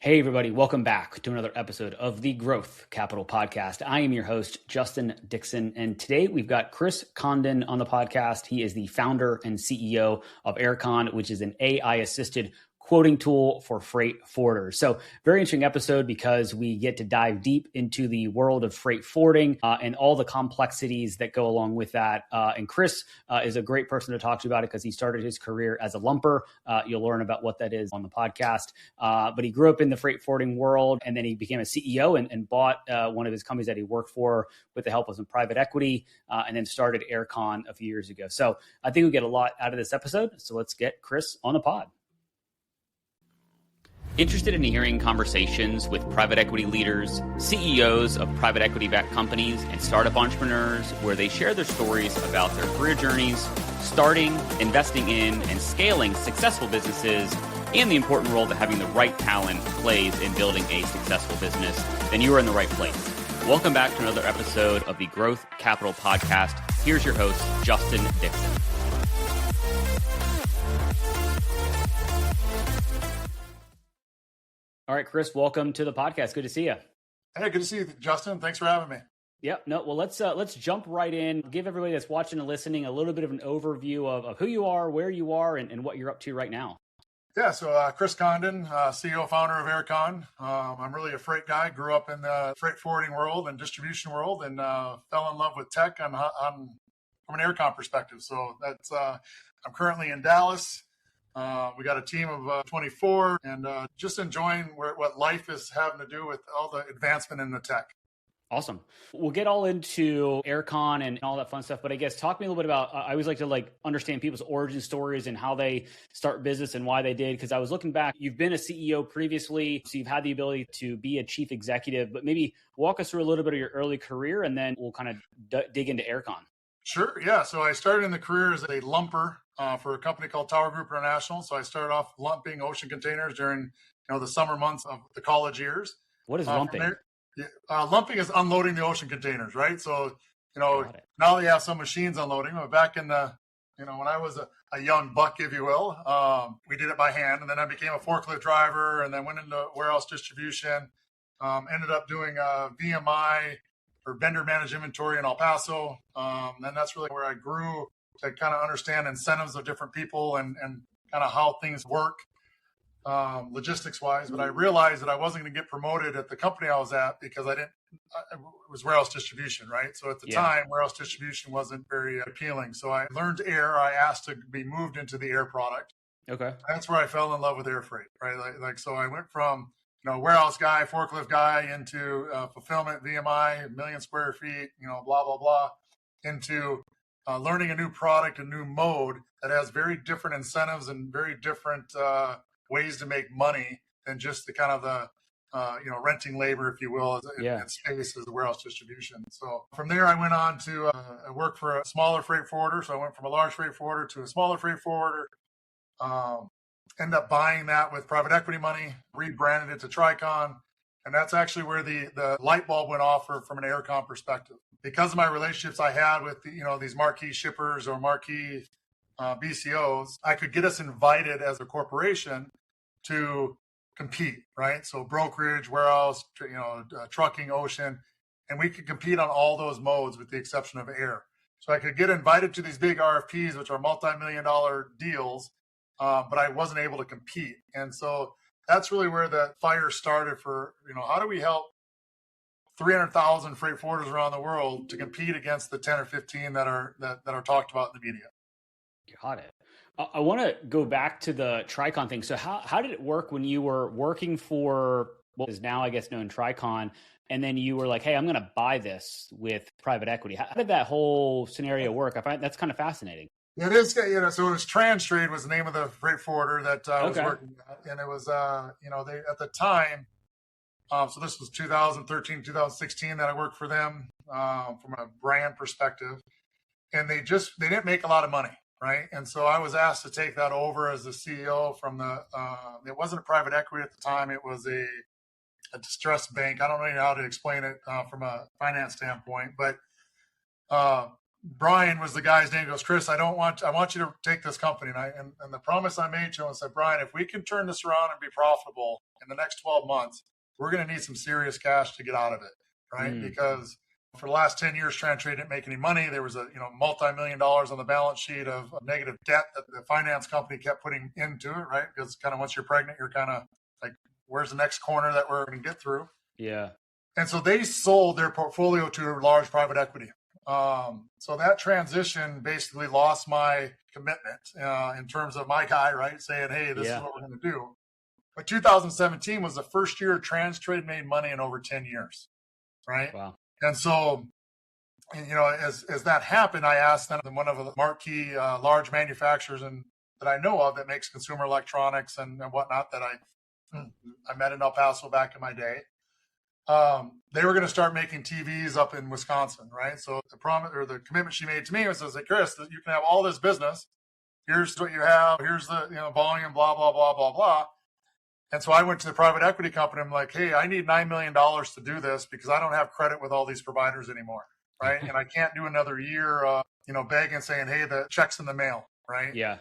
Hey, everybody. Welcome back to another episode of the Growth Capital Podcast. I am your host, Justin Dixon, and today we've got Chris Condon on the podcast. He is the founder and CEO of Aircon, which is an AI-assisted quoting tool for freight forwarders. So very interesting episode because we get to dive deep into the world of freight forwarding and all the complexities that go along with that. And Chris is a great person to talk to about it because he started his career as a lumper. You'll learn about what that is on the podcast. But he grew up in the freight forwarding world, and then he became a CEO and bought one of his companies that he worked for with the help of some private equity, and then started Aircon a few years ago. So I think we get a lot out of this episode. So let's get Chris on the pod. Interested in hearing conversations with private equity leaders, CEOs of private equity-backed companies, and startup entrepreneurs where they share their stories about their career journeys, starting, investing in, and scaling successful businesses, and the important role that having the right talent plays in building a successful business, then you are in the right place. Welcome back to another episode of the Growth Capital Podcast. Here's your host, Justin Dixon. All right, Chris, welcome to the podcast. Good to see you. Hey, good to see you, Justin. Thanks for having me. Well, let's jump right in. Give everybody that's watching and listening a little bit of an overview of who you are, where you are, and what you're up to right now. Yeah, so Chris Condon, CEO, founder of Aircon. I'm really a freight guy. Grew up in the freight forwarding world and distribution world, and fell in love with tech from an Aircon perspective. So that's I'm currently in Dallas. We got a team of 24 and just enjoying what life is having to do with all the advancement in the tech. Awesome. We'll get all into Aircon and all that fun stuff, but I guess talk to me a little bit about, I always like to understand people's origin stories and how they start business and why they did. Because I was looking back, you've been a CEO previously, so you've had the ability to be a chief executive, but maybe walk us through a little bit of your early career and then we'll kind of dig into Aircon. Sure. Yeah. So I started in the career as a lumper for a company called Tower Group International. So I started off lumping ocean containers during the summer months of the college years. What is lumping? Lumping is unloading the ocean containers, right? So now they have some machines unloading. But back in the when I was a young buck, if you will, we did it by hand, and then I became a forklift driver, and then went into warehouse distribution. Ended up doing VMI or vendor managed inventory in El Paso. And that's really where I grew to kind of understand incentives of different people and kind of how things work logistics wise. But I realized that I wasn't going to get promoted at the company I was at because it was warehouse distribution, right? So at the time, warehouse distribution wasn't very appealing. So I learned air. I asked to be moved into the air product. Okay. That's where I fell in love with air freight, right? So I went from warehouse guy, forklift guy into fulfillment, VMI, 1 million square feet, blah, blah, blah, into learning a new product, a new mode that has very different incentives and very different ways to make money than just the kind of the, renting labor, if you will, in space as the warehouse distribution. So from there, I went on to work for a smaller freight forwarder. So I went from a large freight forwarder to a smaller freight forwarder. Ended up buying that with private equity money, rebranded it to Tricon. And that's actually where the light bulb went off from an Aircon perspective. Because of my relationships I had with these marquee shippers or marquee BCOs, I could get us invited as a corporation to compete, right? So brokerage, warehouse, trucking, ocean, and we could compete on all those modes with the exception of air. So I could get invited to these big RFPs, which are multi-million-dollar deals, but I wasn't able to compete. And so that's really where the fire started for, how do we help 300,000 freight forwarders around the world to compete against the 10 or 15 that are talked about in the media? Got it. I want to go back to the Tricon thing. So how did it work when you were working for what is now, I guess, known Tricon, and then you were like, hey, I'm going to buy this with private equity? How did that whole scenario work? I find that's kind of fascinating. It is, so it was TransTrade was the name of the freight forwarder that I was working at. And it was, they at the time, so this was 2013, 2016 that I worked for them from a brand perspective. And they didn't make a lot of money, right? And so I was asked to take that over as the CEO from it wasn't a private equity at the time. It was a distressed bank. I don't really know how to explain it from a finance standpoint, but Brian was the guy's name. He goes, Chris, I want you to take this company. And the promise I made to him, I said, Brian, if we can turn this around and be profitable in the next 12 months, we're going to need some serious cash to get out of it. Right. Because for the last 10 years, TransTrade didn't make any money. There was multi-million dollars on the balance sheet of negative debt that the finance company kept putting into it. Right. Because kind of once you're pregnant, you're kind of like, where's the next corner that we're going to get through? Yeah. And so they sold their portfolio to a large private equity. So that transition basically lost my commitment in terms of my guy, right, saying, hey, this is what we're going to do. But 2017 was the first year TransTrade made money in over 10 years, right? Wow. And so, as that happened, I asked them, one of the marquee large manufacturers that I know of that makes consumer electronics and whatnot that I met in El Paso back in my day. They were going to start making TVs up in Wisconsin, right? So the promise or the commitment she made to me was, Chris, you can have all this business. Here's what you have. Here's the volume, blah, blah, blah, blah, blah. And so I went to the private equity company. I'm like, hey, I need $9 million to do this because I don't have credit with all these providers anymore, right? And I can't do another year, begging and saying, hey, the check's in the mail, right? Yeah.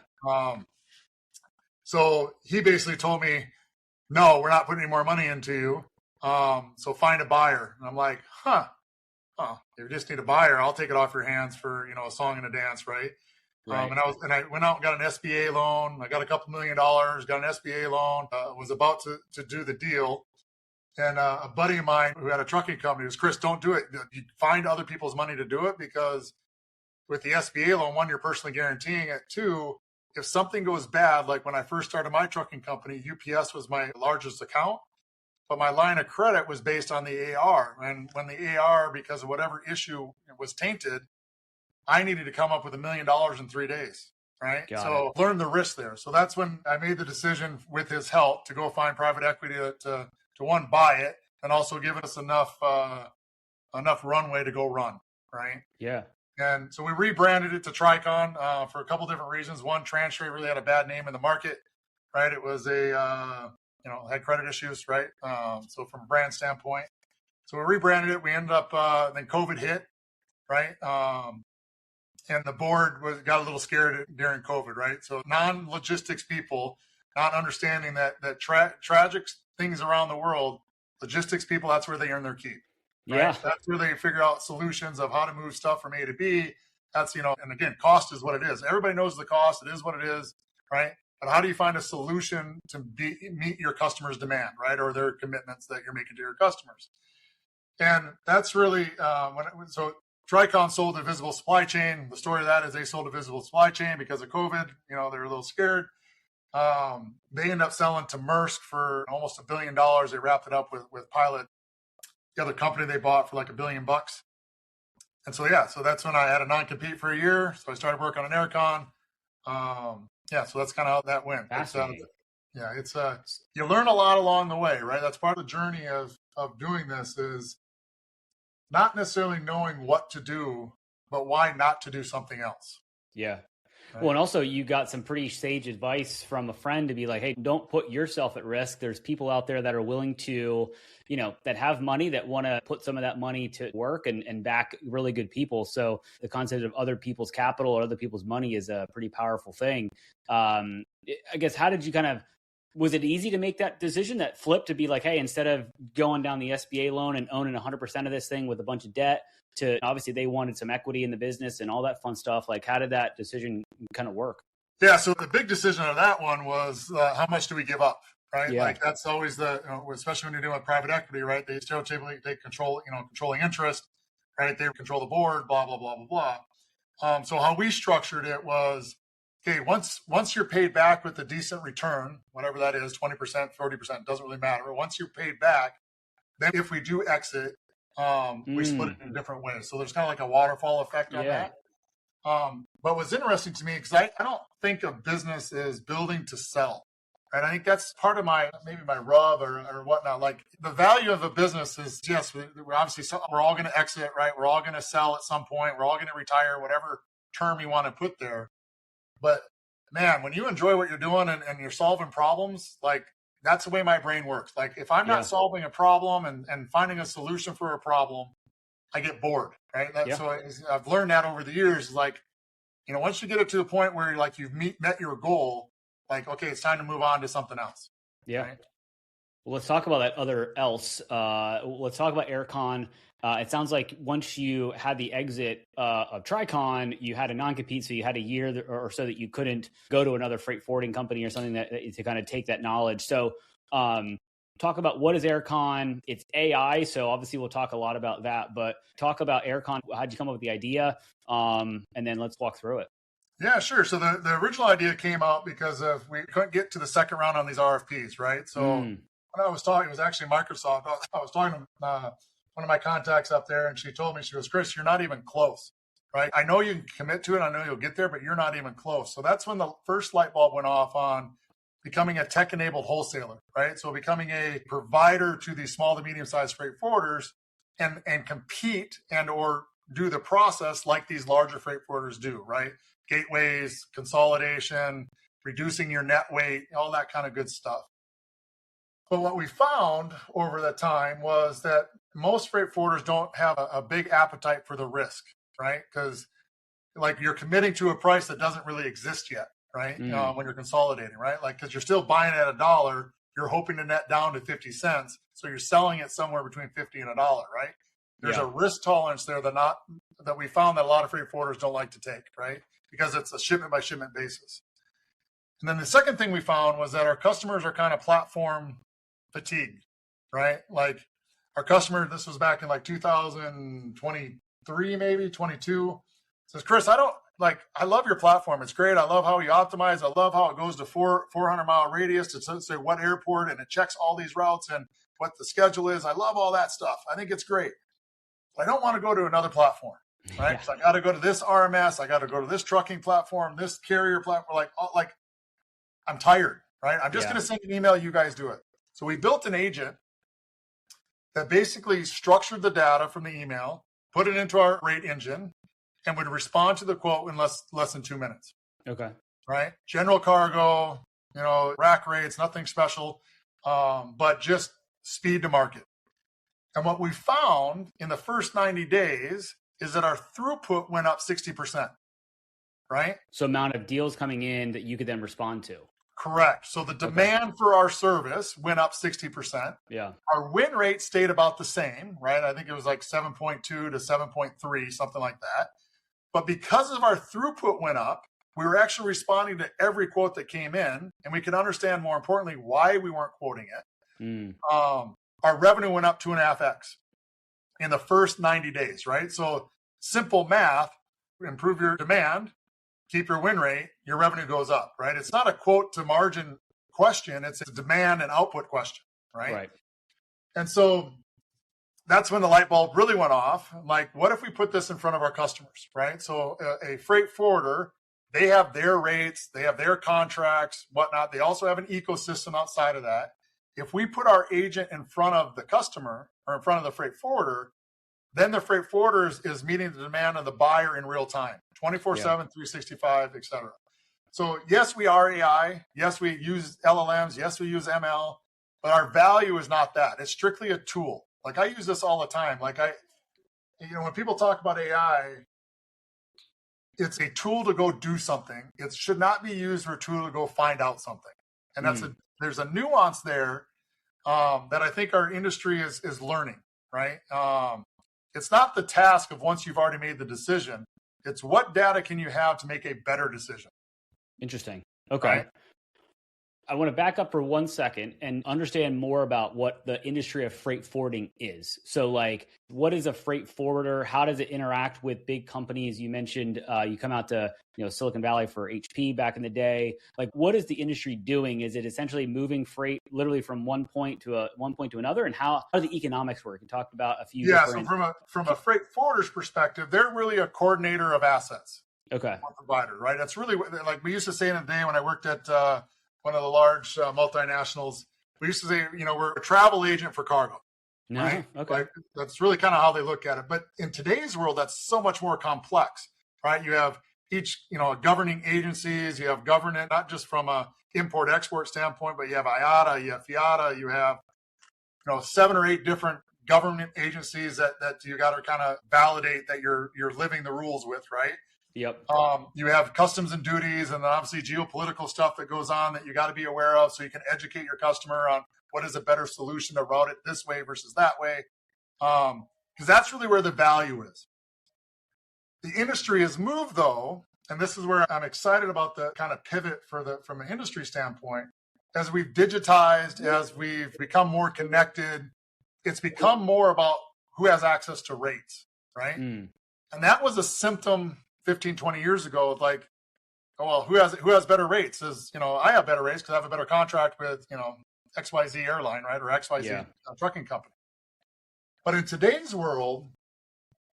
So he basically told me, no, we're not putting any more money into you. So find a buyer. And I'm like, if you just need a buyer, I'll take it off your hands for, a song and a dance. Right. Right. And I went out and got an SBA loan. I got a couple $1 million, got an SBA loan, was about to do the deal. And a buddy of mine who had a trucking company was, Chris, don't do it. You find other people's money to do it because with the SBA loan, one, you're personally guaranteeing it. Two, if something goes bad, like when I first started my trucking company, UPS was my largest account. But my line of credit was based on the AR. And when the AR, because of whatever issue was tainted, I needed to come up with $1 million in 3 days. Right. So learn the risk there. So that's when I made the decision with his help to go find private equity to one, buy it, and also give us enough runway to go run. Right. Yeah. And so we rebranded it to Tricon for a couple different reasons. One, TransTrade really had a bad name in the market. Right. It was had credit issues, right? So from a brand standpoint. So we rebranded it. We ended up, then COVID hit, right? And the board got a little scared during COVID, right? So non-logistics people, not understanding that tragic things around the world, logistics people, that's where they earn their keep. Right? Yeah. That's where they figure out solutions of how to move stuff from A to B. That's, and again, cost is what it is. Everybody knows the cost. It is what it is, right? But how do you find a solution to meet your customers' demand, right, or their commitments that you're making to your customers? And that's really so Tricon sold a visible supply chain. The story of that is they sold a visible supply chain because of COVID. They were a little scared. They ended up selling to Maersk for almost $1 billion. They wrapped it up with Pilot, the other company they bought for like $1 billion. And so that's when I had a non-compete for a year. So I started working on Aircon. So that's kind of how that went. It's you learn a lot along the way, right? That's part of the journey of doing this is not necessarily knowing what to do, but why not to do something else. Yeah. Right? Well, and also you got some pretty sage advice from a friend to be like, hey, don't put yourself at risk. There's people out there that are willing to, that have money that want to put some of that money to work and back really good people. So the concept of other people's capital or other people's money is a pretty powerful thing. I guess, how did you was it easy to make that decision, that flip to be like, hey, instead of going down the SBA loan and owning 100% of this thing with a bunch of debt, to obviously they wanted some equity in the business and all that fun stuff. Like, how did that decision kind of work? Yeah. So the big decision of that one was how much do we give up? Right. Yeah. Like that's always especially when you're doing private equity, right? They still typically take control, controlling interest, right? They control the board, blah, blah, blah, blah, blah. So how we structured it was, okay, once you're paid back with a decent return, whatever that is, 20%, 40%, doesn't really matter. But once you're paid back, then if we do exit, we split it in different ways. So there's kind of like a waterfall effect on that. But what's interesting to me, because I don't think a business is building to sell. Right? I think that's part of maybe my rub or whatnot. Like the value of a business is, yes, we're obviously, we're all going to exit, right? We're all going to sell at some point. We're all going to retire, whatever term you want to put there. But man, when you enjoy what you're doing and you're solving problems, like that's the way my brain works. Like if I'm not solving a problem and finding a solution for a problem, I get bored, right? Yeah. So I've learned that over the years. Like, once you get it to the point where like you've met your goal, like, okay, it's time to move on to something else. Yeah. Right? Well, let's talk about that other else. Let's talk about Aircon. It sounds like once you had the exit of Tricon, you had a non-compete, so you had a year or so that you couldn't go to another freight forwarding company or something that to kind of take that knowledge. So talk about what is Aircon. It's AI, so obviously we'll talk a lot about that, but talk about Aircon. How'd you come up with the idea? And then let's walk through it. Yeah, sure. So the original idea came out because we couldn't get to the second round on these RFPs, right? So when I was talking, it was actually Microsoft. I was talking to one of my contacts up there, and she told me, she goes, Chris, you're not even close, right? I know you can commit to it. I know you'll get there, but you're not even close. So that's when the first light bulb went off on becoming a tech-enabled wholesaler, right? So becoming a provider to these small to medium-sized freight forwarders and compete and or do the process like these larger freight forwarders do, right? Gateways, consolidation, reducing your net weight, all that kind of good stuff. But what we found over the time was that most freight forwarders don't have a big appetite for the risk, right? Because like you're committing to a price that doesn't really exist yet, right? When you're consolidating, right? Like, because you're still buying at $1, you're hoping to net down to 50 cents. So you're selling it somewhere between 50 and $1, right? There's a risk tolerance there that we found that a lot of freight forwarders don't like to take, right? Because it's a shipment by shipment basis. And then the second thing we found was that our customers are kind of platform fatigued, right? Like our customer, this was back in like 2023, maybe 22, says, Chris, I love your platform. It's great. I love how you optimize. I love how it goes to 400-mile radius to say what airport, and it checks all these routes and what the schedule is. I love all that stuff. I think it's great. But I don't want to go to another platform, right? Yeah. So I got to go to this RMS. I got to go to this trucking platform, this carrier platform. Like I'm tired, right? I'm just going to send an email. You guys do it. So we built an agent that basically structured the data from the email, put it into our rate engine, and would respond to the quote in less than 2 minutes. Okay. Right? General cargo, rack rates, nothing special, but just speed to market. And what we found in the first 90 days is that our throughput went up 60%, right? So amount of deals coming in that you could then respond to. Correct. So the demand for our service went up 60%. Yeah. Our win rate stayed about the same, right? I think it was like 7.2 to 7.3, something like that. But because of our throughput went up, we were actually responding to every quote that came in, and we could understand, more importantly, why we weren't quoting it. Our revenue went up 2.5x in the first 90 days, right? So simple math, improve your demand, keep your win rate, your revenue goes up, right? It's not a quote to margin question. It's a demand and output question, right? Right. And so that's when the light bulb really went off. Like, what if we put this in front of our customers, right? So a freight forwarder, they have their rates, they have their contracts, whatnot. They also have an ecosystem outside of that. If we put our agent in front of the customer or in front of the freight forwarder, then the freight forwarder is meeting the demand of the buyer in real time, 24/7, 365, et cetera. So yes, we are AI. Yes, we use LLMs. Yes, we use ML, but our value is not that. It's strictly a tool. Like I use this all the time. Like when people talk about AI, it's a tool to go do something. It should not be used for a tool to go find out something. And there's a nuance there that I think our industry is learning, right? It's not the task of once you've already made the decision. It's what data can you have to make a better decision. Interesting. Okay. Right? I want to back up for 1 second and understand more about what the industry of freight forwarding is. So like, what is a freight forwarder? How does it interact with big companies? You mentioned you come out to Silicon Valley for HP back in the day. Like, what is the industry doing? Is it essentially moving freight literally from one point to another? And how do the economics work? You talked about a few different... So from a freight forwarder's perspective, they're really a coordinator of assets. Okay. Provider, right? That's really like we used to say in the day when I worked at one of the large multinationals, we used to say, we're a travel agent for cargo. No, right? Okay. Like, that's really kind of how they look at it. But in today's world, that's so much more complex, right? You have each, governing agencies, you have governance, not just from a import-export standpoint, but you have IATA, you have FIATA, you have, 7 or 8 different government agencies that you got to kind of validate that you're living the rules with, right? Yep. You have customs and duties, and then obviously geopolitical stuff that goes on that you got to be aware of, so you can educate your customer on what is a better solution to route it this way versus that way, because that's really where the value is. The industry has moved, though, and this is where I'm excited about the kind of pivot from an industry standpoint. As we've digitized, as we've become more connected, it's become more about who has access to rates, right? And that was a symptom 15, 20 years ago of like, oh, well, who has better rates? I have better rates because I have a better contract with, XYZ airline, right? Or XYZ trucking company. But in today's world,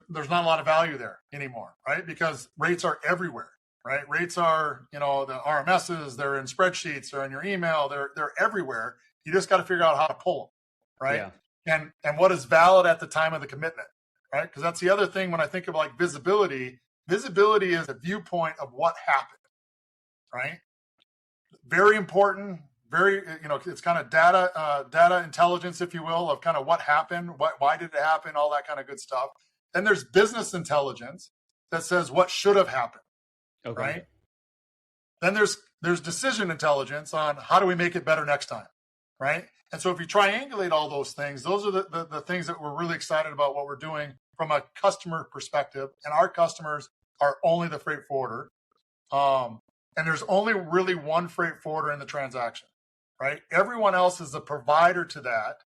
there's not a lot of value there anymore, right? Because rates are everywhere, right? Rates are, the RMSs, they're in spreadsheets, they're in your email, they're everywhere. You just got to figure out how to pull them, right? Yeah. And what is valid at the time of the commitment, right? Because that's the other thing when I think of like visibility. Visibility is a viewpoint of what happened, right? Very important. Very, it's kind of data intelligence, if you will, of kind of what happened, why did it happen, all that kind of good stuff. Then there's business intelligence that says what should have happened, right? Then there's decision intelligence on how do we make it better next time, right? And so if you triangulate all those things, those are the things that we're really excited about what we're doing from a customer perspective. And our customers are only the freight forwarder. And there's only really one freight forwarder in the transaction, right? Everyone else is a provider to that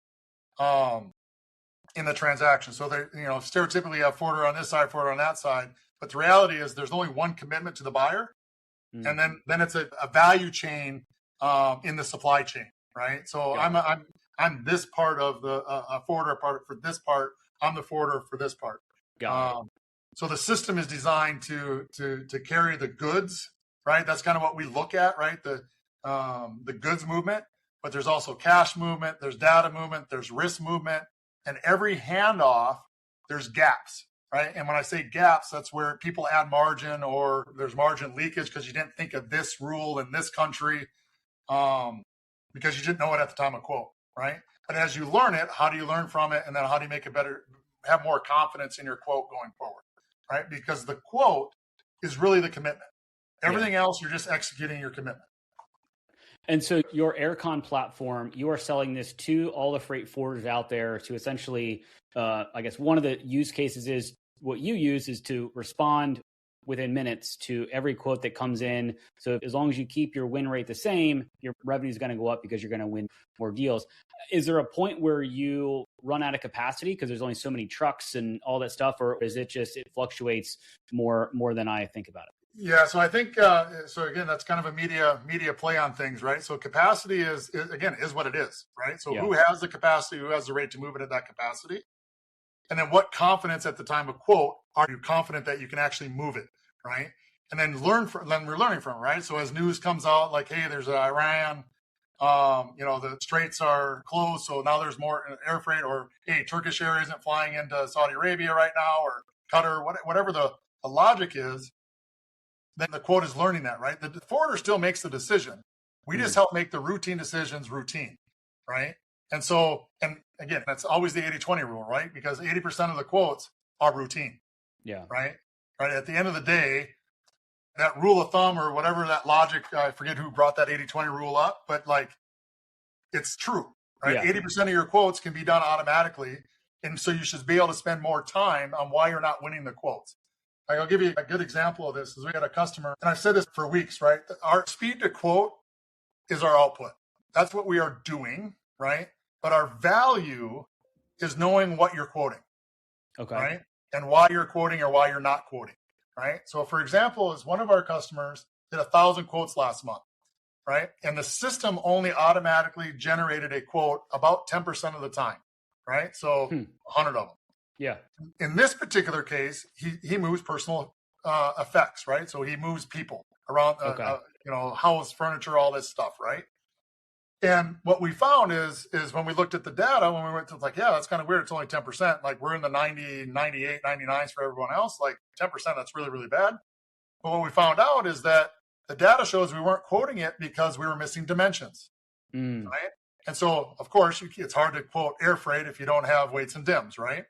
in the transaction. So they, stereotypically you have forwarder on this side, forwarder on that side. But the reality is there's only one commitment to the buyer. And then it's a value chain in the supply chain, right? So I'm this part of the forwarder part for this part. I'm the forwarder for this part. So the system is designed to carry the goods, right? That's kind of what we look at, right? The goods movement, but there's also cash movement, there's data movement, there's risk movement, and every handoff, there's gaps, right? And when I say gaps, that's where people add margin or there's margin leakage because you didn't think of this rule in this country because you didn't know it at the time of quote, right? But as you learn it, how do you learn from it? And then how do you make it better, have more confidence in your quote going forward, right? Because the quote is really the commitment. Everything else, you're just executing your commitment. And so your Aircon platform, you are selling this to all the freight forwarders out there to essentially, I guess one of the use cases is what you use is to respond within minutes to every quote that comes in. So as long as you keep your win rate the same, your revenue is going to go up because you're going to win more deals. Is there a point where you run out of capacity because there's only so many trucks and all that stuff, or is it just it fluctuates more than I think about it? Yeah, so I think so. Again, that's kind of a media play on things, right? So capacity is what it is, right? So who has the capacity? Who has the rate to move it at that capacity? And then what confidence at the time of quote are you confident that you can actually move it, right? And then we're learning from it, right? So as news comes out, like, hey, there's Iran, the straits are closed, so now there's more air freight, or hey, Turkish Air isn't flying into Saudi Arabia right now, or Qatar, whatever the logic is. Then the quote is learning that, right? The forwarder still makes the decision. We just help make the routine decisions routine, right? And so, and again, that's always the 80-20 rule, right? Because 80% of the quotes are routine, right? At the end of the day, that rule of thumb or whatever that logic, I forget who brought that 80-20 rule up, but like, it's true, right? 80% of your quotes can be done automatically. And so you should be able to spend more time on why you're not winning the quotes. I'll give you a good example of this. Is we had a customer, and I've said this for weeks, right? Our speed to quote is our output. That's what we are doing, right? But our value is knowing what you're quoting, right? And why you're quoting or why you're not quoting, right? So for example, is one of our customers did 1,000 quotes last month, right? And the system only automatically generated a quote about 10% of the time, right? So 100 of them. Yeah. In this particular case, he moves personal effects, right? So he moves people around, house, furniture, all this stuff, right? And what we found is when we looked at the data, when we went to like, that's kind of weird. It's only 10%. Like we're in the 90, 98, 99s for everyone else. Like 10%, that's really, really bad. But what we found out is that the data shows we weren't quoting it because we were missing dimensions, right? And so, of course, it's hard to quote air freight if you don't have weights and dims, right?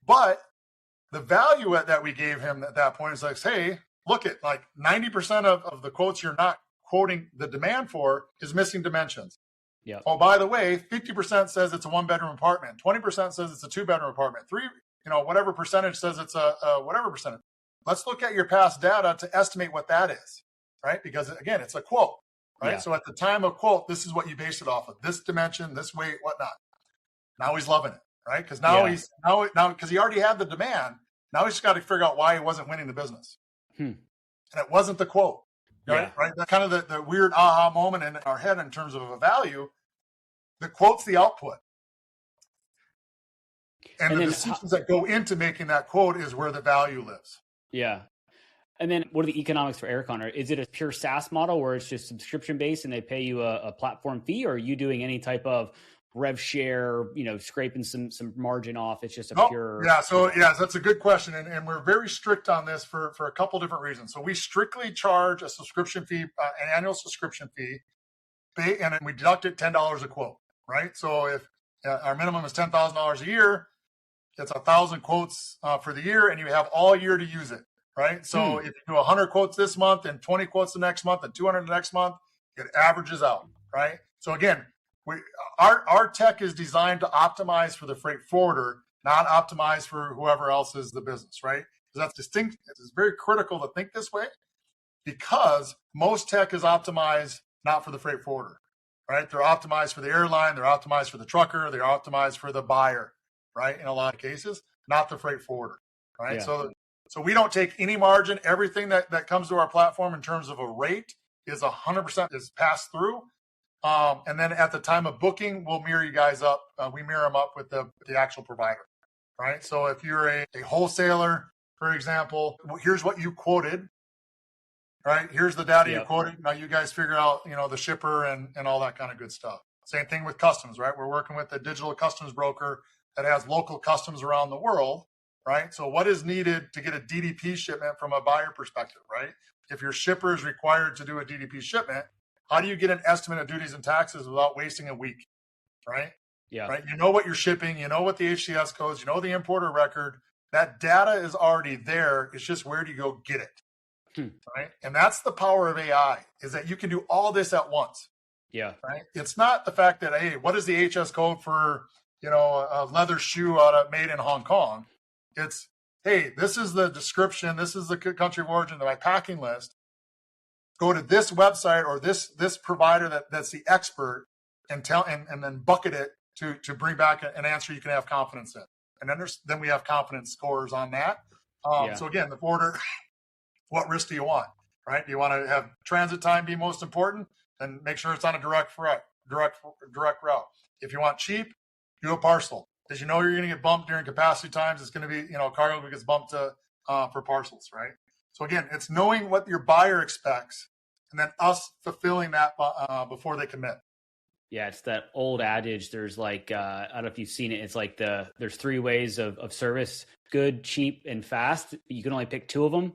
But the value that we gave him at that point is like, hey, look at like 90% of the quotes you're not quoting the demand for is missing dimensions. Yeah. Oh, by the way, 50% says it's a 1-bedroom apartment. 20% says it's a 2-bedroom apartment. Whatever percentage says it's a whatever percentage. Let's look at your past data to estimate what that is, right? Because again, it's a quote, right? Yeah. So at the time of quote, this is what you base it off of: this dimension, this weight, whatnot. Now he's loving it, right? Because now because he already had the demand. Now he's just got to figure out why he wasn't winning the business. And it wasn't the quote, right? Right? That's kind of the weird aha moment in our head in terms of a value. The quote's the output. And the decisions that go into making that quote is where the value lives. Yeah. And then what are the economics for Aircon? Is it a pure SaaS model where it's just subscription based and they pay you a platform fee, or are you doing any type of rev share, scraping some margin off? It's just a pure. Yeah. So that's a good question. And we're very strict on this for a couple different reasons. So we strictly charge a subscription fee, an annual subscription fee, and we deduct it $10 a quote, right? So if our minimum is $10,000 a year, it's 1,000 quotes for the year, and you have all year to use it, right? So if you do 100 quotes this month and 20 quotes the next month and 200 the next month, it averages out, right? So again, our tech is designed to optimize for the freight forwarder, not optimize for whoever else is the business, right? Because that's distinct. It's very critical to think this way, because most tech is optimized not for the freight forwarder, right? They're optimized for the airline, they're optimized for the trucker, they're optimized for the buyer, right? In a lot of cases, not the freight forwarder, right? Yeah. So we don't take any margin. Everything that comes to our platform in terms of a rate is 100% is passed through. And then at the time of booking, we'll mirror you guys up. We mirror them up with the actual provider, right? So if you're a wholesaler, for example, here's what you quoted, right? Here's the data you quoted. Now you guys figure out, the shipper and all that kind of good stuff. Same thing with customs, right? We're working with a digital customs broker that has local customs around the world, right? So what is needed to get a DDP shipment from a buyer perspective, right? If your shipper is required to do a DDP shipment, how do you get an estimate of duties and taxes without wasting a week, right? Yeah. Right. You know what you're shipping. You know what the HCS codes. You know the importer record. That data is already there. It's just where do you go get it, right? And that's the power of AI, is that you can do all this at once. Yeah. Right. It's not the fact that, hey, what is the HS code for a leather shoe made in Hong Kong? It's, hey, this is the description. This is the country of origin of my packing list. Go to this website or this provider that's the expert and then bucket it to bring back an answer you can have confidence in. And then we have confidence scores on that. So again, the forwarder, what risk do you want, right? Do you want to have transit time be most important? Then make sure it's on a direct route. If you want cheap, do a parcel. Because you're going to get bumped during capacity times. It's going to be, cargo gets bumped for parcels, right? So again, it's knowing what your buyer expects and then us fulfilling that before they commit. Yeah, it's that old adage. There's like, I don't know if you've seen it. It's like there's 3 ways of service: good, cheap, and fast. You can only pick 2 of them.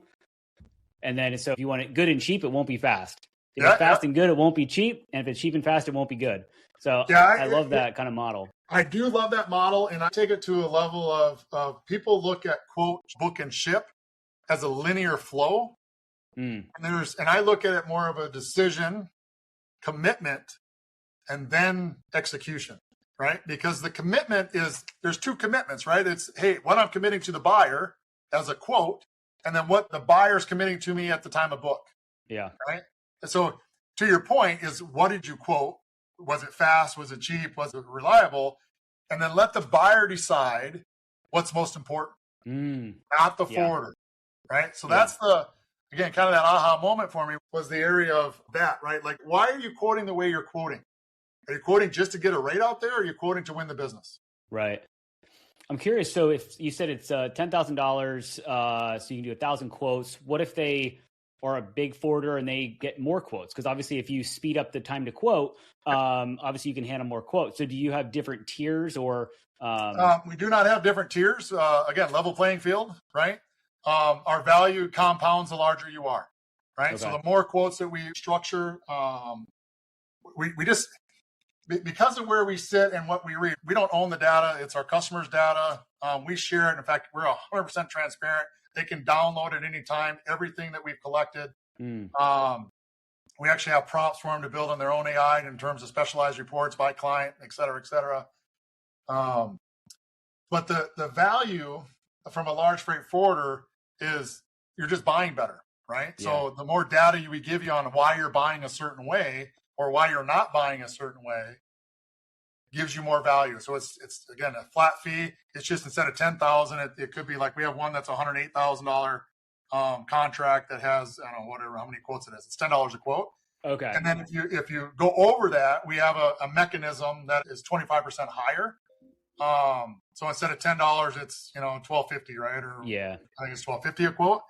And then so if you want it good and cheap, it won't be fast. If it's fast and good, it won't be cheap. And if it's cheap and fast, it won't be good. So I love that kind of model. I do love that model. And I take it to a level of people look at quote, book and ship as a linear flow. And I look at it more of a decision, commitment, and then execution, right? Because the commitment there's 2 commitments, right? It's, hey, what I'm committing to the buyer as a quote, and then what the buyer's committing to me at the time of book. Yeah. Right. And so to your point is, what did you quote? Was it fast? Was it cheap? Was it reliable? And then let the buyer decide what's most important, not the forwarder. Right. So that's again, kind of that aha moment for me was the area of that, right? Like, why are you quoting the way you're quoting? Are you quoting just to get a rate out there, or are you quoting to win the business? Right. I'm curious. So if you said it's $10,000, so you can do 1,000 quotes, what if they are a big forwarder and they get more quotes? Because obviously if you speed up the time to quote, obviously you can handle more quotes. So do you have different tiers or? We do not have different tiers. Again, level playing field, right? Our value compounds the larger you are, right? Okay. So the more quotes that we structure, we just, because of where we sit and what we read, we don't own the data. It's our customers' data. We share it. In fact, we're 100% transparent. They can download at any time everything that we've collected. We actually have prompts for them to build on their own AI in terms of specialized reports by client, et cetera, et cetera. But the value from a large freight forwarder is you're just buying better, right? Yeah. So the more data we give you on why you're buying a certain way or why you're not buying a certain way gives you more value. So it's again, a flat fee. It's just instead of $10,000, it could be like we have one that's $108,000 contract that has, I don't know, whatever, how many quotes it is. It's $10 a quote. Okay. And then if you go over that, we have a mechanism that is 25% higher. So instead of $10, it's, $12.50, right? Or yeah, I think it's $12.50 a quote.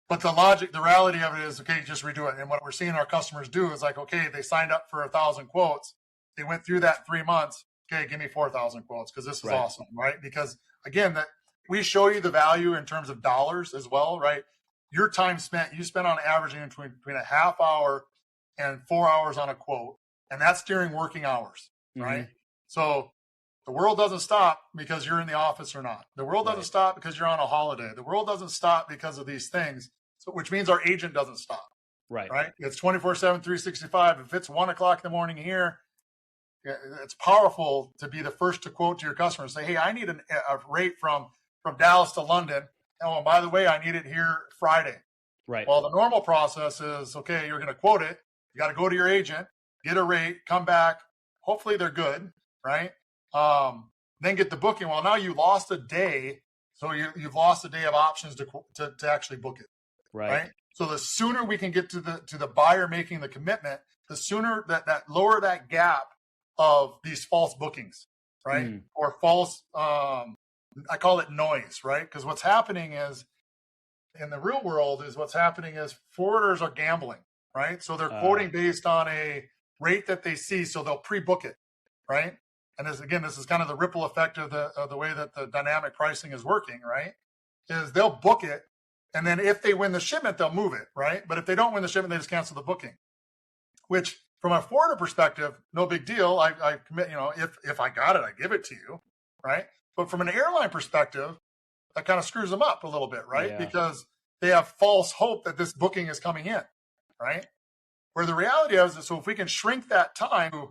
But the reality of it is, okay, just redo it. And what we're seeing our customers do is like, okay, they signed up for 1,000 quotes. They went through that 3 months. Okay, give me 4,000 quotes because this is awesome, right? Because again, that we show you the value in terms of dollars as well, right? Your time spent, you spend on averaging between a half hour and 4 hours on a quote. And that's during working hours, right? So the world doesn't stop because you're in the office or not. The world doesn't stop because you're on a holiday. The world doesn't stop because of these things. So, which means our agent doesn't stop. Right. It's 24/7, 365. If it's 1 o'clock in the morning here, it's powerful to be the first to quote to your customer and say, hey, I need a rate from Dallas to London. Oh, and by the way, I need it here Friday. Right. Well, the normal process is, okay, you're going to quote it. You got to go to your agent, get a rate, come back. Hopefully they're good, right? Then get the booking. Well, now you lost a day. So you've lost a day of options to actually book it. Right. So the sooner we can get to the buyer making the commitment, the sooner that lower that gap of these false bookings, right? Or false, I call it noise, right? Because what's happening is in the real world is forwarders are gambling, right? So they're quoting based on a rate that they see. So they'll pre-book it, right? And this is kind of the ripple effect of the way that the dynamic pricing is working, right? Is they'll book it. And then if they win the shipment, they'll move it, right? But if they don't win the shipment, they just cancel the booking, which from a forwarder perspective, no big deal. I commit, if I got it, I give it to you, right? But from an airline perspective, that kind of screws them up a little bit, right? Yeah. Because they have false hope that this booking is coming in, right? Where the reality is, so if we can shrink that time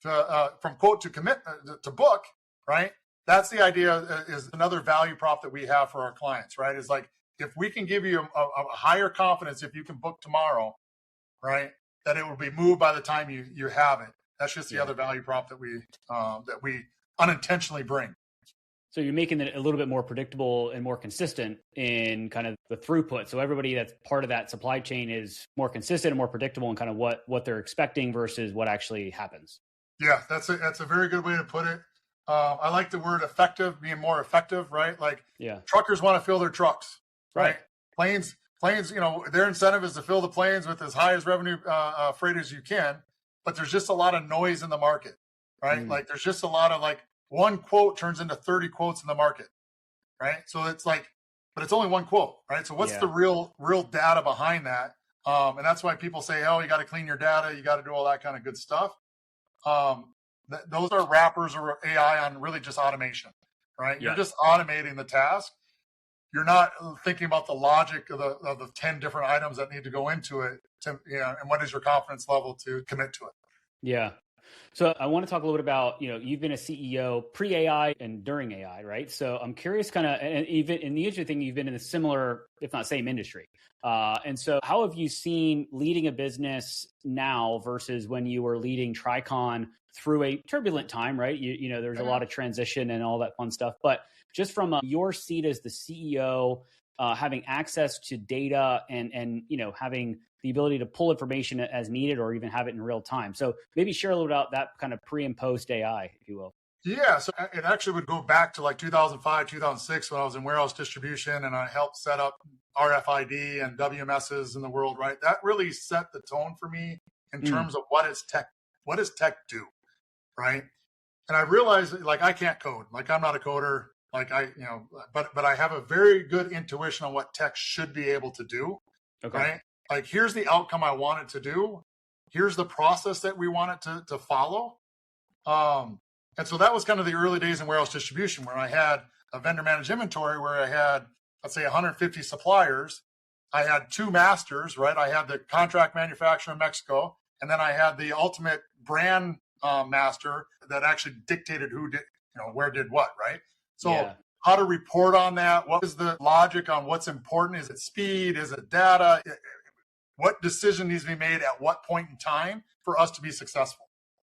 from quote to commit to book, right? That's the idea. Is another value prop that we have for our clients, right? Is like if we can give you a higher confidence if you can book tomorrow, right? That it will be moved by the time you have it. That's just the other value prop that we unintentionally bring. So you're making it a little bit more predictable and more consistent in kind of the throughput. So everybody that's part of that supply chain is more consistent and more predictable in kind of what they're expecting versus what actually happens. Yeah, that's a very good way to put it. I like the word effective, being more effective, right? Like truckers want to fill their trucks, right? Planes, their incentive is to fill the planes with as high as revenue freight as you can, but there's just a lot of noise in the market, right? Like there's just a lot of like one quote turns into 30 quotes in the market, right? So it's like, but it's only one quote, right? So what's the real data behind that? And that's why people say, oh, you got to clean your data, you got to do all that kind of good stuff. Those are wrappers or AI on really just automation, right? You're just automating the task. You're not thinking about the logic of the 10 different items that need to go into it and what is your confidence level to commit to it. Yeah. So I want to talk a little bit about, you've been a CEO pre-AI and during AI, right? So I'm curious and even in the interesting thing, you've been in a similar, if not same industry. And so how have you seen leading a business now versus when you were leading Tricon through a turbulent time, right? There's a lot of transition and all that fun stuff, but just from your seat as the CEO, having access to data and having the ability to pull information as needed or even have it in real time. So maybe share a little about that kind of pre and post AI, if you will. Yeah, so it actually would go back to like 2005, 2006 when I was in warehouse distribution and I helped set up RFID and WMSs in the world, right? That really set the tone for me in terms of what does tech do, right? And I realized like I can't code, like I'm not a coder, like but I have a very good intuition on what tech should be able to do, right? Like here's the outcome I want it to do. Here's the process that we want it to follow. And so that was kind of the early days in warehouse distribution, where I had a vendor managed inventory where I had, let's say, 150 suppliers. I had two masters, right? I had the contract manufacturer in Mexico, and then I had the ultimate brand master that actually dictated who did, where did what, right? So how to report on that? What is the logic on what's important? Is it speed? Is it data? What decision needs to be made at what point in time for us to be successful,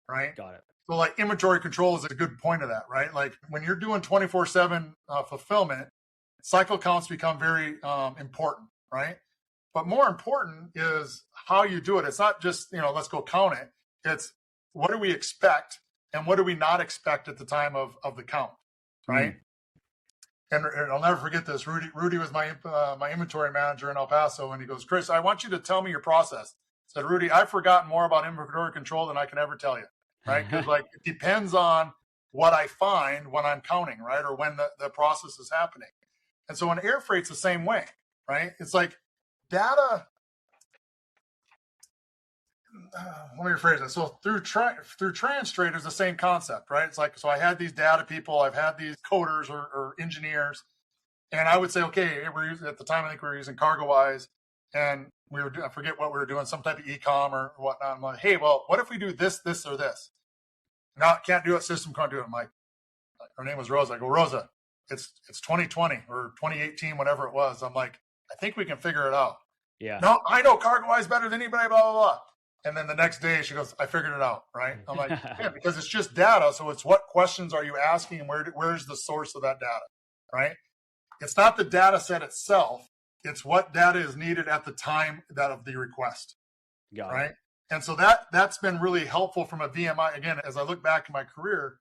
right? Got it. So like inventory control is a good point of that, right? Like when you're doing 24/7 fulfillment, cycle counts become very important, right? But more important is how you do it. It's not just, let's go count it. It's what do we expect and what do we not expect at the time of the count, right? And I'll never forget this. Rudy was my inventory manager in El Paso, and he goes, Chris, I want you to tell me your process. I said, Rudy, I've forgotten more about inventory control than I can ever tell you, right? Because like it depends on what I find when I'm counting, right? Or when the process is happening. And so in air freight's the same way, right? It's like data. Let me rephrase that. So through TransTrade is the same concept, right? It's like, so I had these data people, I've had these coders or engineers, and I would say, okay, at the time, I think we were using CargoWise, and I forget what we were doing, some type of e-com or whatnot. I'm like, hey, well, what if we do this, this, or this? No, can't do it. System can't do it. I'm like, her name was Rosa. I go, Rosa, it's 2020 or 2018, whatever it was. I'm like, I think we can figure it out. Yeah. No, I know CargoWise better than anybody, blah, blah, blah. And then the next day she goes, I figured it out, right? I'm like, yeah, because it's just data. So it's what questions are you asking and where's the source of that data, right? It's not the data set itself. It's what data is needed at the time of the request, right? And so that's been really helpful from a VMI. Again, as I look back in my career,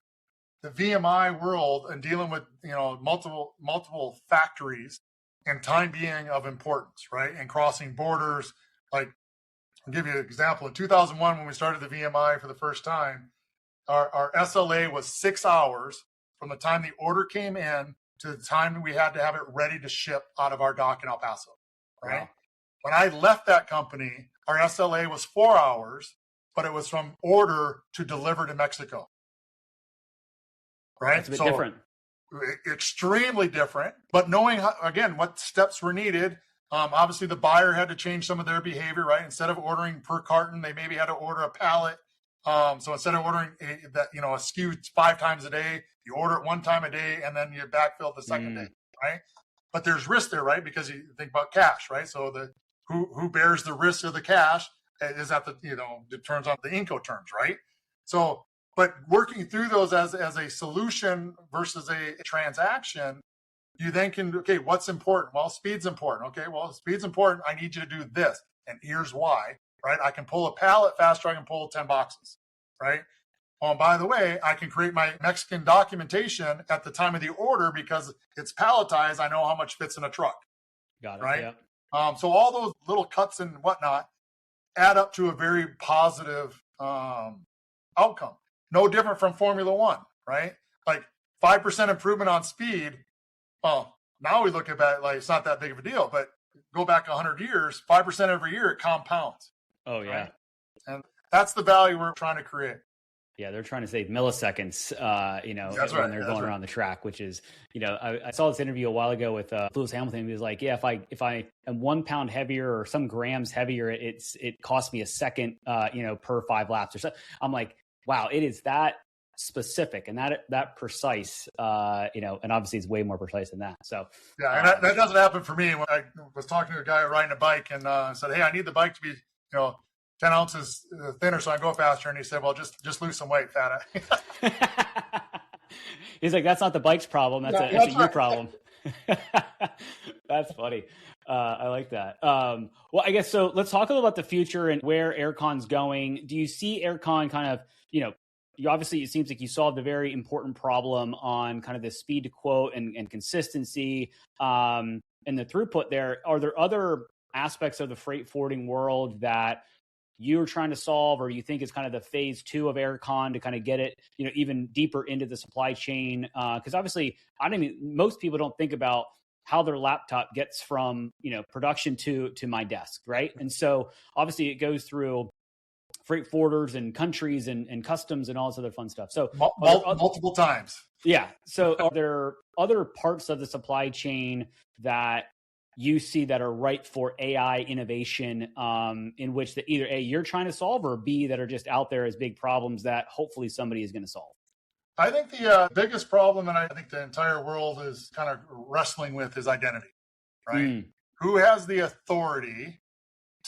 the VMI world and dealing with, multiple factories and time being of importance, right? And crossing borders, like, I'll give you an example. In 2001, when we started the VMI for the first time, our SLA was 6 hours from the time the order came in to the time we had to have it ready to ship out of our dock in El Paso, right? Wow. When I left that company, our SLA was 4 hours, but it was from order to deliver to Mexico, right? It's a bit different. Extremely different, but knowing, again, what steps were needed. Obviously, the buyer had to change some of their behavior, right? Instead of ordering per carton, they maybe had to order a pallet. So instead of ordering a SKU 5 times a day, you order it 1 time a day, and then you backfill the second day, right? But there's risk there, right? Because you think about cash, right? So who bears the risk of the cash is at the turns on the Incoterms, right? So, but working through those as a solution versus a transaction. You then can, okay, what's important? Well, speed's important. Okay, well, speed's important. I need you to do this. And here's why, right? I can pull a pallet faster. I can pull 10 boxes, right? Oh, and by the way, I can create my Mexican documentation at the time of the order because it's palletized. I know how much fits in a truck. Got it, right? Yeah. So all those little cuts and whatnot add up to a very positive outcome. No different from Formula One, right? Like 5% improvement on speed. Well, now we look at that like it's not that big of a deal, but go back 100 years, 5% every year, it compounds. Oh, yeah. Right? And that's the value we're trying to create. Yeah, they're trying to save milliseconds, when they're going around the track, which is, I saw this interview a while ago with Lewis Hamilton. He was like, yeah, if I am 1 pound heavier or some grams heavier, it costs me a second, per 5 laps or so. I'm like, wow, it is that specific and that precise, and obviously it's way more precise than that. So yeah, and that doesn't happen for me. When I was talking to a guy riding a bike and said, hey, I need the bike to be, 10 ounces thinner so I can go faster. And he said, well, just lose some weight, fat. He's like, that's not the bike's problem. That's a you problem. That's funny. I like that. Well, I guess so. Let's talk a little about the future and where Aircon's going. Do you see Aircon kind of, you obviously, it seems like you solved a very important problem on kind of the speed to quote and consistency and the throughput there. Are there other aspects of the freight forwarding world that you're trying to solve, or you think is kind of the phase 2 of Aircon to kind of get it, even deeper into the supply chain? Because obviously, most people don't think about how their laptop gets from, production to my desk, right? And so obviously it goes through freight forwarders and countries and customs and all this other fun stuff. So multiple times. Yeah. So are there other parts of the supply chain that you see that are ripe for AI innovation, in which that either A, you're trying to solve, or B, that are just out there as big problems that hopefully somebody is going to solve? I think the biggest problem, and I think the entire world is kind of wrestling with, is identity, right? Who has the authority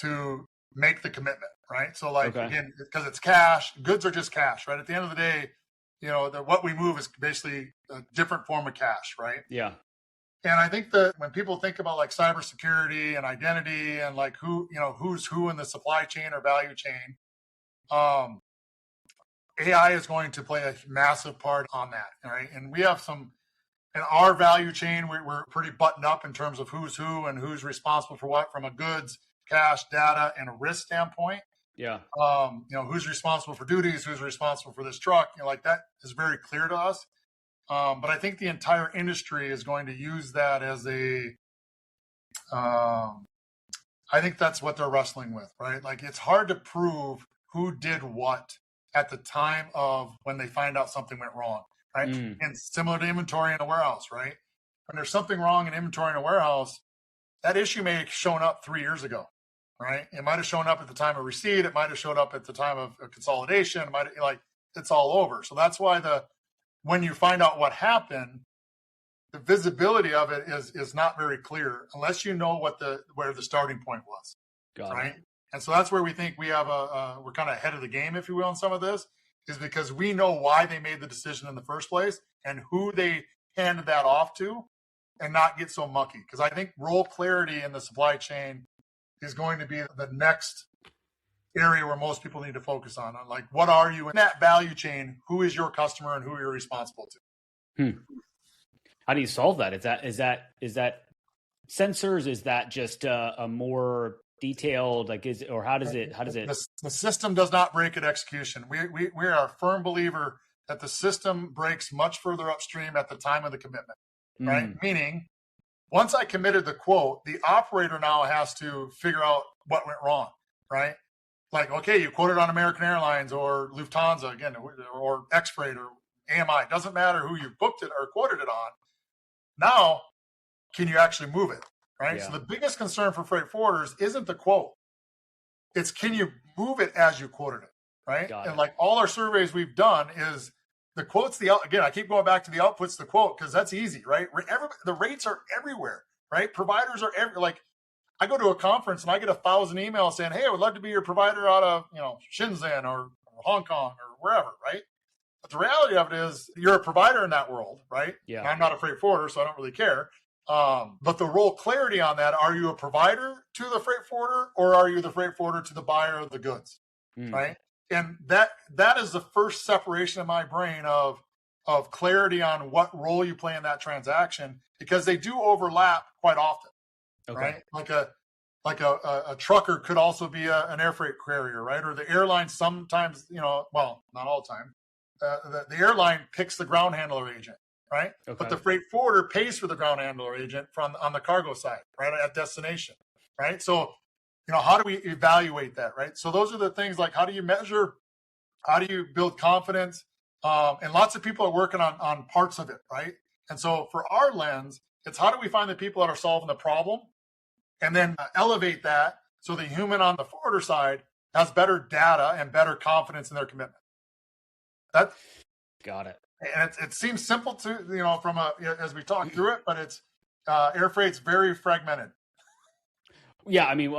to make the commitment, right? So again, because it's cash, goods are just cash, right? At the end of the day, what we move is basically a different form of cash, right? Yeah. And I think that when people think about like cybersecurity and identity and like who's who in the supply chain or value chain, AI is going to play a massive part on that, right? And we have in our value chain, we're pretty buttoned up in terms of who's who and who's responsible for what from a goods, cash, data, and a risk standpoint. Yeah. Who's responsible for duties, who's responsible for this truck, like that is very clear to us. But I think the entire industry is going to use that as I think that's what they're wrestling with, right? Like it's hard to prove who did what at the time of when they find out something went wrong, right? And similar to inventory in a warehouse, right? When there's something wrong in inventory in a warehouse, that issue may have shown up 3 years ago, right? It might have shown up at the time of receipt. It might have showed up at the time of consolidation. It might it's all over. So that's why when you find out what happened, the visibility of it is not very clear unless you know where the starting point was. Got right? it. And so that's where we think we have we're kind of ahead of the game, if you will, in some of this, is because we know why they made the decision in the first place and who they handed that off to, and not get so mucky. Because I think role clarity in the supply chain is going to be the next area where most people need to focus on. Like, what are you in that value chain? Who is your customer and who you're responsible to? How do you solve that? Is that sensors? Is that just a more detailed, how does it? The system does not break at execution. We are a firm believer that the system breaks much further upstream at the time of the commitment, right? Meaning, once I committed the quote, the operator now has to figure out what went wrong, right? Like, okay, you quoted on American Airlines or Lufthansa again, or X-Freight or AMI. It doesn't matter who you booked it or quoted it on. Now, can you actually move it, right? Yeah. So the biggest concern for freight forwarders isn't the quote. It's, can you move it as you quoted it, right? And like all our surveys we've done is the quote's again, I keep going back to the output's the quote because that's easy, right? The rates are everywhere, right? Providers are I go to a conference and I get 1,000 emails saying, hey, I would love to be your provider out of, Shenzhen or Hong Kong or wherever, right? But the reality of it is you're a provider in that world, right? Yeah. And I'm not a freight forwarder, so I don't really care. But the role clarity on that, are you a provider to the freight forwarder or are you the freight forwarder to the buyer of the goods, right? And that is the first separation in my brain of clarity on what role you play in that transaction, because they do overlap quite often. Okay. Right? Like a trucker could also be an air freight carrier, right? Or the airline sometimes, well, not all the time. The airline picks the ground handler agent, right? Okay. But the freight forwarder pays for the ground handler agent on the cargo side, right, at destination, right? So, how do we evaluate that, right? So those are the things like, how do you measure? How do you build confidence? And lots of people are working on parts of it, right? And so for our lens, it's how do we find the people that are solving the problem and then elevate that so the human on the forwarder side has better data and better confidence in their commitment. Got it. And it seems simple to, from as we talk through it, but it's air freight's very fragmented. Yeah, I mean,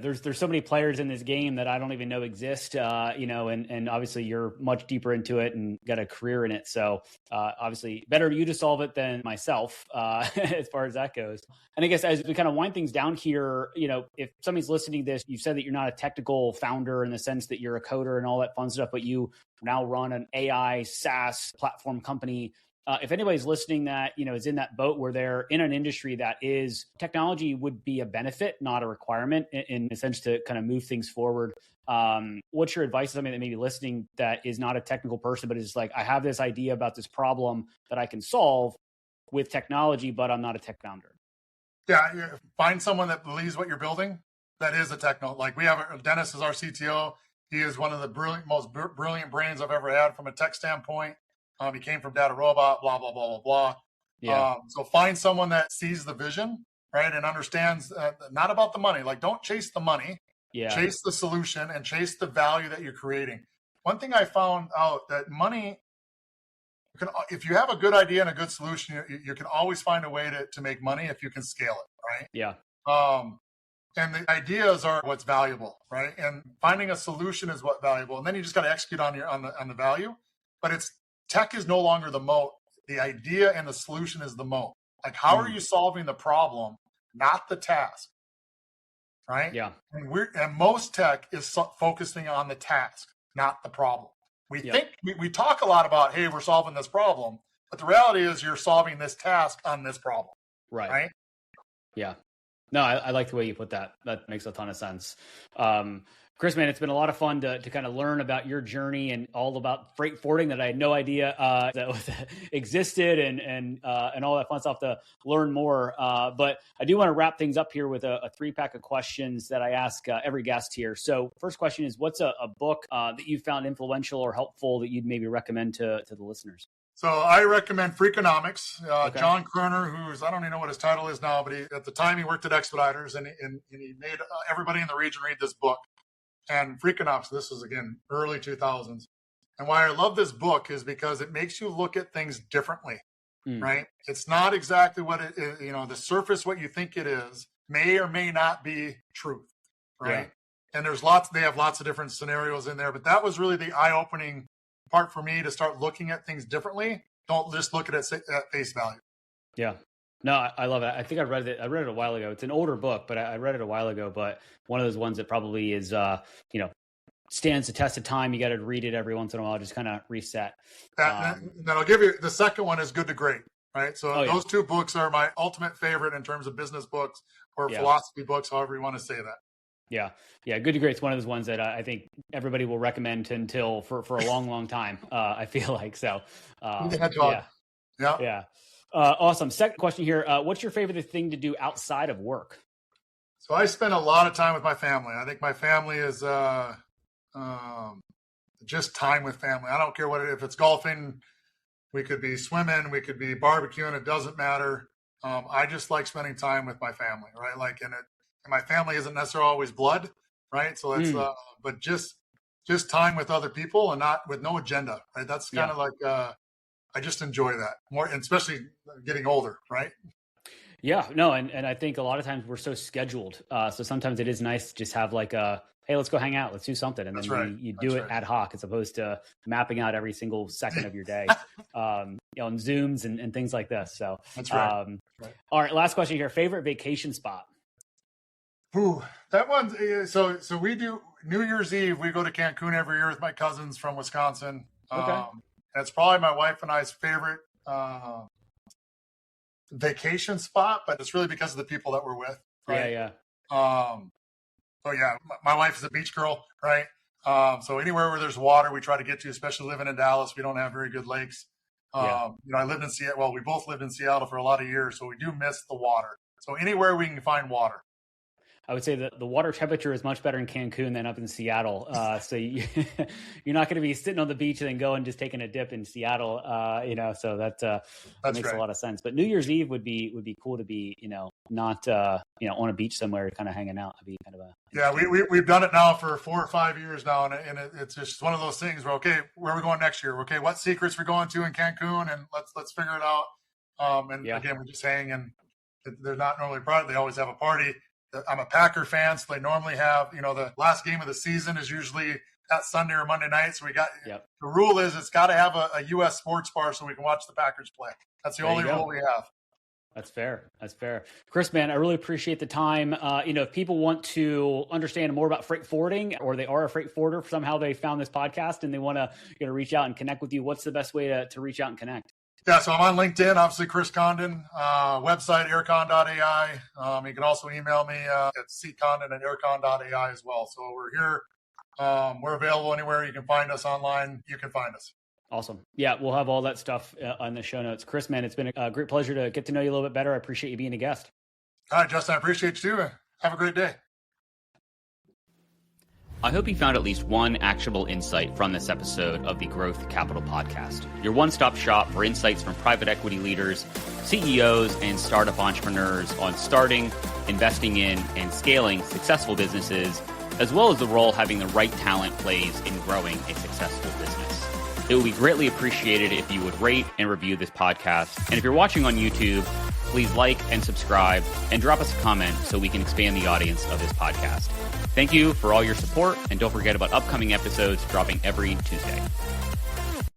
there's so many players in this game that I don't even know exist, and obviously you're much deeper into it and got a career in it. So obviously better you to solve it than myself as far as that goes. And I guess as we kind of wind things down here, if somebody's listening to this, you've said that you're not a technical founder in the sense that you're a coder and all that fun stuff, but you now run an AI SaaS platform company. If anybody's listening that, is in that boat where they're in an industry that is technology would be a benefit, not a requirement in a sense to kind of move things forward. What's your advice to somebody that may be listening that is not a technical person, but is like, I have this idea about this problem that I can solve with technology, but I'm not a tech founder? Yeah. Find someone that believes what you're building. That is a techno. Like we have Dennis is our CTO. He is one of the most brilliant brains I've ever had from a tech standpoint. He came from Data Robot, blah, blah, blah, blah, blah. Yeah. So find someone that sees the vision, right, and understands not about the money. Like, don't chase the money. Yeah. Chase the solution and chase the value that you're creating. One thing I found out that money, if you have a good idea and a good solution, you can always find a way to make money if you can scale it, right? Yeah. And the ideas are what's valuable, right? And finding a solution is what's valuable. And then you just got to execute on the value. But tech is no longer the moat. The idea and the solution is the moat. Like, how are you solving the problem, not the task, right? Yeah. And most tech is focusing on the task, not the problem. We talk a lot about, hey, we're solving this problem, but the reality is you're solving this task on this problem, right? Yeah. No, I like the way you put that. That makes a ton of sense. Chris, man, it's been a lot of fun to kind of learn about your journey and all about freight forwarding that I had no idea that existed and all that fun stuff to learn more. But I do want to wrap things up here with a 3-pack of questions that I ask every guest here. So first question is, what's a book that you found influential or helpful that you'd maybe recommend to the listeners? So I recommend Freakonomics. Okay. John Kerner, I don't even know what his title is now, but at the time he worked at Expeditors, and he made everybody in the region read this book. And Freakonomics, this was, again, early 2000s. And why I love this book is because it makes you look at things differently, right? It's not exactly what it is, the surface, what you think it is, may or may not be truth, right? Yeah. And they have lots of different scenarios in there, but that was really the eye-opening part for me to start looking at things differently. Don't just look at it at face value. Yeah. No, I love it. I think I read it a while ago. It's an older book, but I read it a while ago, but one of those ones that probably is, stands the test of time. You got to read it every once in a while, just kind of reset. Then I'll give you the second one is Good to Great, right? So those 2 books are my ultimate favorite in terms of business books or philosophy books, however you want to say that. Yeah. Yeah. Good to Great's one of those ones that I think everybody will recommend until for a long, long time. I feel like so. Yeah. Awesome. Second question here. What's your favorite thing to do outside of work? So I spend a lot of time with my family. I think my family is just time with family. I don't care if it's golfing, we could be swimming, we could be barbecuing. It doesn't matter. I just like spending time with my family, right? Like, and my family isn't necessarily always blood, right? So it's, but just time with other people and not with no agenda, right? That's kind of like, I just enjoy that more, and especially getting older, right? Yeah, no. And I think a lot of times we're so scheduled. So sometimes it is nice to just have like hey, let's go hang out. Let's do something. And then you do it ad hoc as opposed to mapping out every single second of your day, on Zooms and things like this. So that's right. All right. Last question here. Favorite vacation spot? Ooh, that one. So we do New Year's Eve. We go to Cancun every year with my cousins from Wisconsin. Okay. That's probably my wife and I's favorite vacation spot, but it's really because of the people that we're with. Right? Yeah. So yeah, my wife is a beach girl, right? So anywhere where there's water, we try to get to, especially living in Dallas. We don't have very good lakes. I lived in Seattle. Well, we both lived in Seattle for a lot of years, so we do miss the water. So anywhere we can find water. I would say that the water temperature is much better in Cancun than up in Seattle. So you're not going to be sitting on the beach and then going just taking a dip in Seattle. So that makes a lot of sense. But New Year's Eve would be cool to be, not on a beach somewhere, kind of hanging out. It'd be kind of we've done it now for 4 or 5 years now, and it's just one of those things where, okay, where are we going next year? Okay, what secrets we're going to in Cancun, and let's figure it out. Again, we just hang, and they're not normally private. They always have a party. I'm a Packer fan, so they normally have, the last game of the season is usually that Sunday or Monday night. So the rule is it's got to have a U.S. sports bar so we can watch the Packers play. That's the only rule we have. That's fair. Chris, man, I really appreciate the time. If people want to understand more about freight forwarding, or they are a freight forwarder, somehow they found this podcast and they want to reach out and connect with you, what's the best way to reach out and connect? Yeah, so I'm on LinkedIn, obviously Chris Condon, website aircon.ai. You can also email me at ccondon@aircon.ai as well. So we're here. We're available anywhere. You can find us online. You can find us. Awesome. Yeah, we'll have all that stuff on the show notes. Chris, man, it's been a great pleasure to get to know you a little bit better. I appreciate you being a guest. All right, Justin, I appreciate you too. Have a great day. I hope you found at least one actionable insight from this episode of the Growth Capital Podcast, your one-stop shop for insights from private equity leaders, CEOs, and startup entrepreneurs on starting, investing in, and scaling successful businesses, as well as the role having the right talent plays in growing a successful business. It would be greatly appreciated if you would rate and review this podcast. And if you're watching on YouTube, please like and subscribe and drop us a comment so we can expand the audience of this podcast. Thank you for all your support, and don't forget about upcoming episodes dropping every Tuesday.